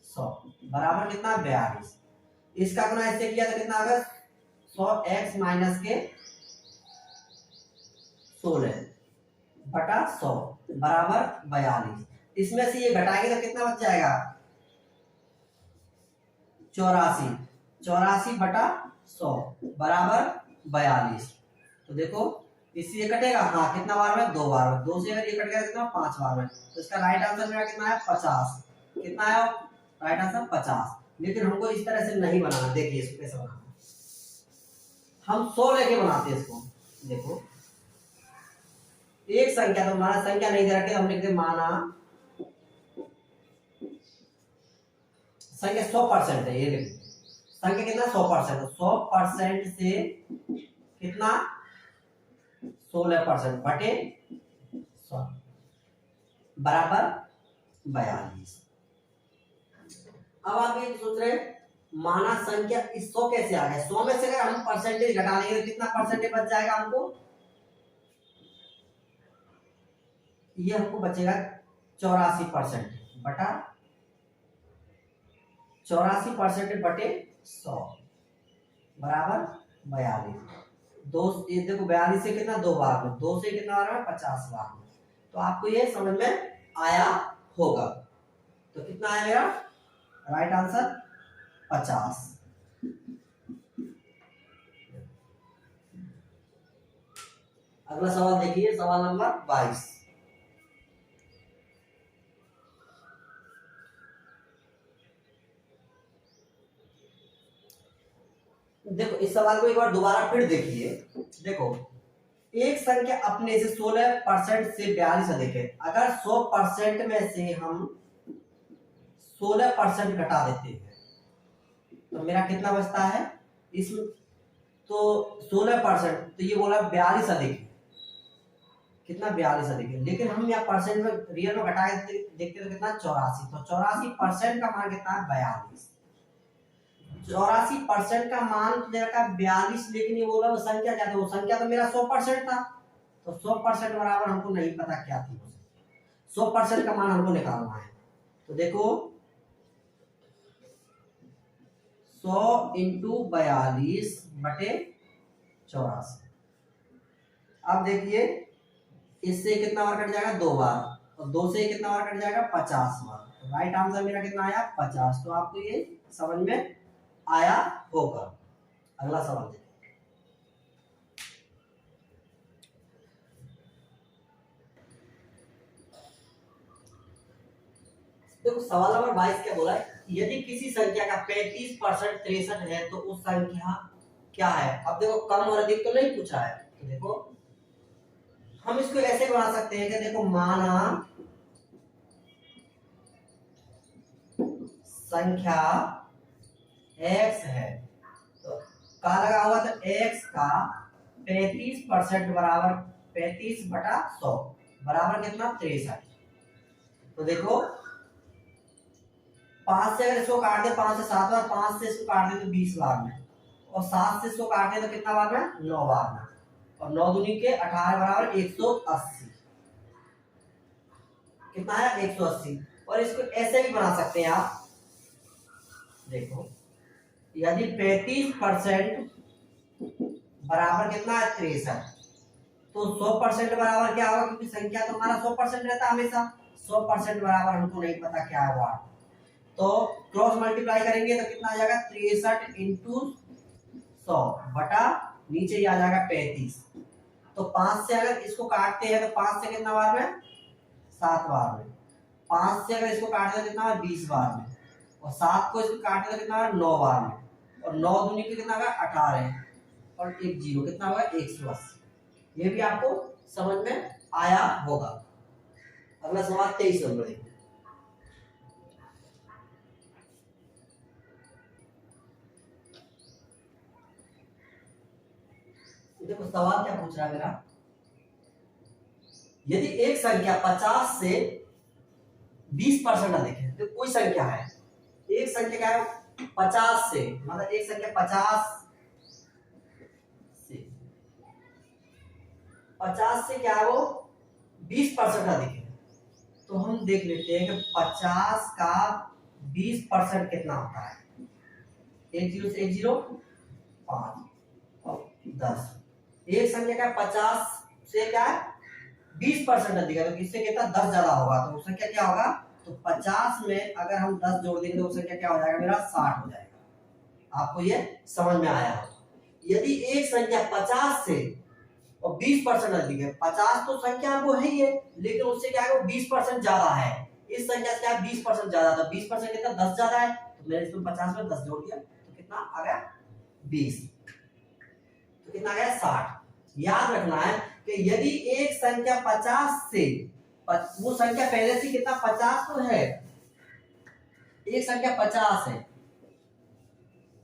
100 बराबर कितना 42। इसका गुना इससे किया तो कितना आ गया 100x माइनस के 16 बटा 100 बराबर 42। इसमें से ये घटाएंगे तो कितना बच जाएगा 84, 84 बटा 100 बराबर 42। तो देखो इससे ये कटेगा, हाँ कितना बार में 2 बार में, 2 से अगर ये कट गया कितना 5 बार में। तो इसका राइट आंसर मेरा कितना है 50। कितना है राइट आंसर 50। लेकिन हमको इस तरह से नहीं बनाना, देखिए इसको कैसे बनाना, हम 100 लेके बनाते हैं इसको। देखो एक संख्या, तो हमारा संख्या नहीं दे रखे, हम लिखते माना संख्या 100% है, ये देखो संख्या कितना 100%, 100% से कितना 16% बटे 100 बराबर 42। अब आप ये सोच रहे हैं माना संख्या इस 100 कैसे आ गया, 100 में से अगर हम परसेंटेज घटा लेंगे तो कितना परसेंटेज बच जाएगा हमको, ये हमको बचेगा 84% बटा 84% बटे 100 बराबर 42। दो ये देखो 42 से कितना 2 बार में, 2 से कितना बार में 50 बार में। तो आपको ये समझ में आया होगा। तो कितना आया मेरा राइट आंसर 50। अगला सवाल देखिए, सवाल नंबर 22। देखो इस सवाल को एक बार दोबारा फिर देखिए। देखो एक संख्या अपने से 16% से 42 अधिक है। अगर 100% में से हम 16% घटा देते हैं तो मेरा कितना बचता है इसमें? तो 16%, तो ये बोला 42 अधिक है। कितना? 42 अधिक है। लेकिन हम यहाँ परसेंट में रियल में घटा के देखते तो कितना? 84। तो 84% का मान कितना है? 42। 84% का मान तो देखा 42, लेकिन ये बोला वो संख्या क्या था? वो संख्या तो मेरा 100% था। तो 100% बराबर हमको नहीं पता क्या थी। 100% का मान हमको निकालना है। तो देखो 100 इंटू 42 बटे 84। अब देखिए इससे कितना बार कट जाएगा? 2 बार। और 2 से कितना बार कट जाएगा? 50 बार। तो राइट आंसर मेरा कितना आया? 50। तो आपको ये समझ में आया होगा। अगला सवाल देखिए। देखो सवाल नंबर 22 क्या बोला है? यदि किसी संख्या का 35% 63 है तो उस संख्या क्या है? अब देखो कम और अधिक तो नहीं पूछा है। तो देखो हम इसको ऐसे बना सकते हैं कि देखो माना संख्या x है, तो का लगा हुआ तो x का 35% बराबर 35 बटा 100 बराबर कितना? 63। तो देखो 5 से अगर इसको काट दे 5 से 7 बार, 5 से इसको काट दे तो 20 बार में, और 7 से इसको काट दे तो कितना बार में? 9 बार में, और 9 दूनी के 18 बराबर 180। कितना है? 180। और इसको ऐसे भी बना सकते हैं आप। देखो यदि 35% बराबर कितना है? 63, तो 100% बराबर क्या होगा? क्योंकि संख्या तो हमारा 100% रहता है हमेशा। 100% बराबर हमको नहीं पता क्या है वो। तो क्रॉस मल्टीप्लाई करेंगे तो कितना आ जाएगा? 63 इंटू 100 बटा नीचे ही आ जाएगा 35। तो 5 से अगर इसको काटते हैं तो 5 से कितना बार में? 7 बार में। 5 से अगर इसको काटते हैं तो कितना बार? 20 बार में, और 7 को इसको काटते तो कितना बार? 9 बार में, और 9 दूनी के कितना होगा? 18, और 1 0 कितना होगा? 180। ये भी आपको समझ में आया होगा। अगला सवाल 23 नंबर देखिए। देखो सवाल क्या पूछ रहा है मेरा? यदि एक संख्या 50 से 20% अधिक है, तो कोई संख्या है, एक संख्या क्या है? 50 से, मतलब एक संख्या 50 से क्या है? वो 20% अधिक है। तो हम देख लेते हैं कि 50 का 20% कितना होता है? 1 0 से 1 0 5 और 10। एक संख्या का 50 से क्या है? 20% अधिक है, तो किससे कितना? 10 ज्यादा होगा। तो वो संख्या क्या होगा? तो 50 में अगर हम 10 जोड़ देंगे तो वो संख्या क्या हो जाएगा? मेरा 60 हो जाएगा। आपको ये समझ में आया होगा। यदि एक संख्या 50 से और 20% अधिक है, 50 तो संख्या वो है ही है, लेकिन उससे क्या है? वो 20% ज्यादा है। इस संख्या से क्या है? 20% ज्यादा था। 20% कितना? 10 ज्यादा है, तो मैंने इसमें 50 में 10 जोड़ दिया तो कितना आ गया? 20। तो कितना आ गया? 60। याद रखना है कि यदि एक संख्या 50 से, वो संख्या पहले से कितना? 50 तो है, एक संख्या 50 है,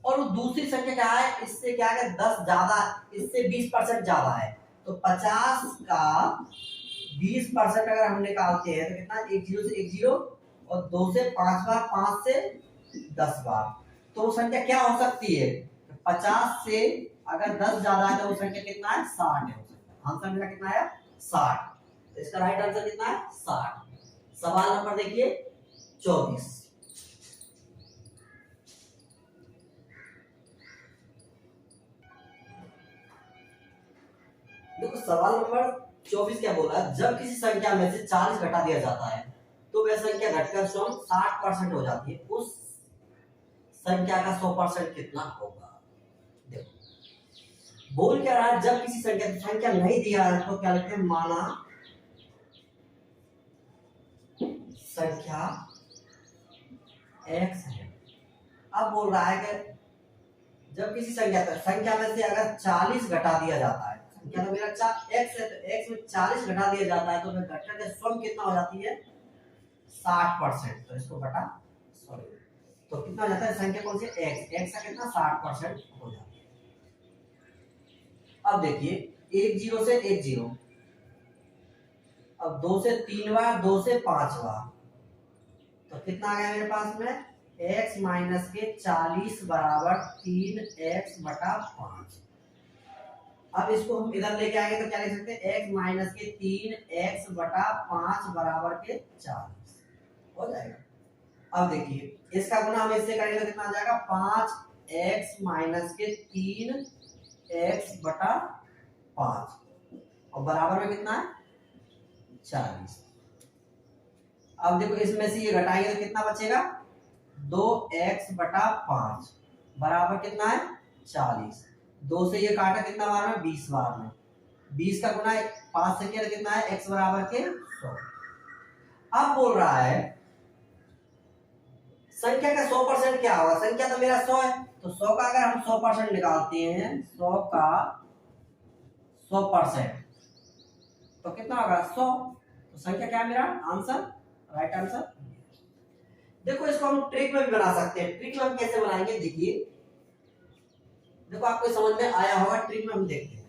और वो दूसरी संख्या क्या है? इससे क्या है? 10 ज्यादा, इससे 20% ज्यादा है। तो 50 का 20% अगर हम निकालते हैं तो कितना? 1 0 से 1 0, और 2 से 5 बार, 5 से 10 बार। तो वो संख्या क्या हो सकती है? 50 से अगर 10 ज्यादा है तो वो संख्या कितना है? 60 है। आंसर मेरा कितना है? 60। तो इसका राइट आंसर कितना है? 60। सवाल नंबर देखिए 24। देखो सवाल नंबर 24 क्या बोला? जब किसी संख्या में से 40 घटा दिया जाता है तो वह संख्या घटकर स्वयं 60% हो जाती है। उस संख्या का 100% कितना होगा। देखो बोल क्या रहा है, जब किसी संख्या नहीं दिया है तो क्या लिखते हैं, माना संख्या x है। अब बोल रहा है कि जब किसी संख्या में से अगर 40 घटा दिया जाता है, संख्या तो मेरा x है, तो x में 40 घटा दिया जाता है तो फिर घटकर के सम कितना हो जाती है, 60%। तो इसको घटा सॉरी तो कितना हो जाता है, संख्या कौन सी, x का कितना 60% हो जाता है। अब देखिए 1 0 से 1 0, अब 2 से 3 बार, 2 से 5 बार, तो कितना आ गया मेरे पास में, x माइनस के 40 बराबर 3x बटा 5। अब इसको हम इधर लेके आएंगे तो क्या लिख सकते हैं, x माइनस के 3x बटा 5 बराबर के 40 हो जाएगा। अब देखिए इसका गुना हम इससे करेंगे तो कितना आ जाएगा, 5x माइनस के 3x बटा 5 और बराबर में कितना है, 40। अब देखो इसमें से ये घटाएंगे तो कितना बचेगा, 2x बटा 5 बराबर कितना है, 40। 2 से ये काटा कितना बार में, 20 बार में, 20 का गुना 5 से किया तो कितना है, x बराबर के 100। अब बोल रहा है संख्या का 100% क्या होगा, संख्या तो मेरा 100 है, तो 100 का अगर हम 100% निकालते हैं, 100 का 100% तो कितना होगा, 100। तो संख्या क्या है मेरा आंसर, राइट आंसर। देखो इसको हम ट्रिक में भी बना सकते हैं। ट्रिक में हम कैसे बनाएंगे, देखिए देखो आपको समझ में आया होगा, ट्रिक में हम देखते हैं।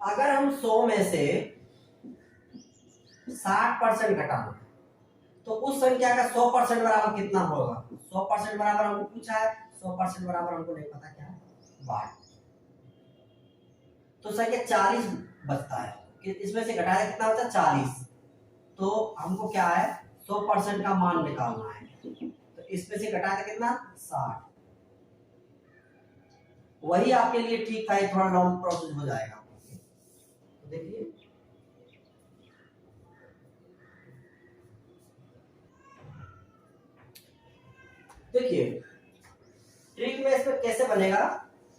अगर हम 100 में से 60% घटाना तो उस संख्या का 100% बराबर कितना होगा। 100% बराबर हमको पूछा है, 100% बराबर हमको नहीं पता क्या है, 12। तो संख्या 40 बचता है, इसमें से घटाया कितना बचा, 40। तो हमको क्या है, 100% का मान निकालना है, तो इसमें से घटाया कितना, 60। वही आपके लिए ठीक था, थोड़ा लॉन्ग प्रोसेस हो जाएगा। तो देखिए देखिए ट्रिक में इसमें कैसे बनेगा,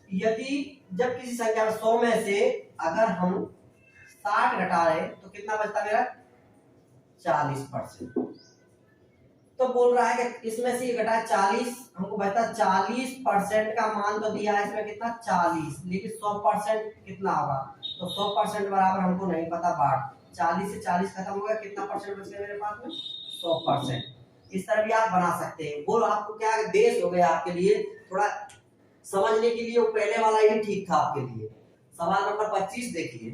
यदि जब किसी संख्या में 100 में से अगर हम 60 घटा रहे तो कितना बचता मेरा, 40%। तो बोल रहा है कि इसमें से ये घटा 40, हमको बचता 40% का मान तो दिया है इसमें कितना, 40, लेकिन 100% कितना होगा, तो 100% बराबर हमको नहीं पता, 12। 40 से 40 खत्म हो गया, कितना परसेंट बच गया मेरे पास में, 100%। इस तरह भी आप बना सकते हैं। वो आपको क्या बेस हो गया आपके लिए, थोड़ा समझने के लिए वो पहले वाला ही ठीक था आपके लिए। सवाल नंबर 25 देखिए,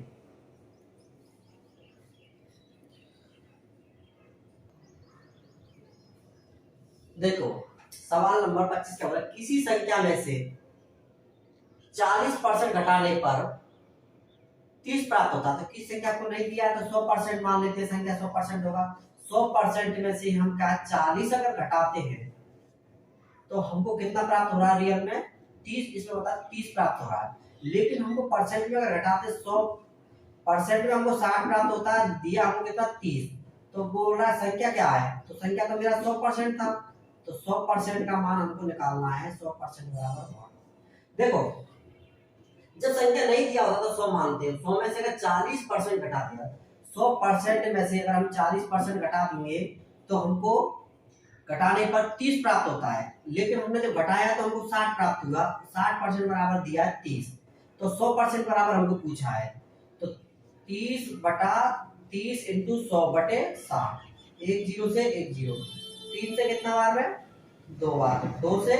देखो सवाल नंबर 25 क्या बोला, किसी संख्या में से 40% घटाने पर 30 प्राप्त होता है। तो किस संख्या को नहीं दिया तो 100% मान लेते हैं, संख्या 100% होगा। 100% में से हम क्या 40 अगर घटाते हैं तो हमको कितना प्राप्त हो रहा है, रियल में 30, इसमें होता है 30 प्राप्त हो रहा है। लेकिन हमको परसेंट में अगर घटाते 100% में हमको 60 प्राप्त होता है, दिया हमको कितना 30। तो बोल रहा है संख्या क्या है, तो संख्या तो मेरा 100% था, तो 100% का मान हमको निकालना है, 100% बराबर 1। देखो जब संख्या नहीं दिया होता तो 100 मानते हैं, 100 में से अगर 40% घटा दिया, 100% में से अगर हम 40% घटा देंगे तो हमको घटाने पर 30 प्राप्त होता है, लेकिन हमने जब घटाया तो हमको 60 प्राप्त हुआ। 60% बराबर दिया है 30, तो 100% बराबर हमको पूछा है, तो 30 बटा 30 इंटू 100 बटे 60। 1 0 से 1 0, 3 से कितना बार में, 2 बार, 2 से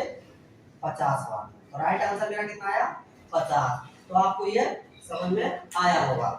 50 बार। तो राइट आंसर मेरा कितना आया, 50। तो आपको ये समझ में आया होगा।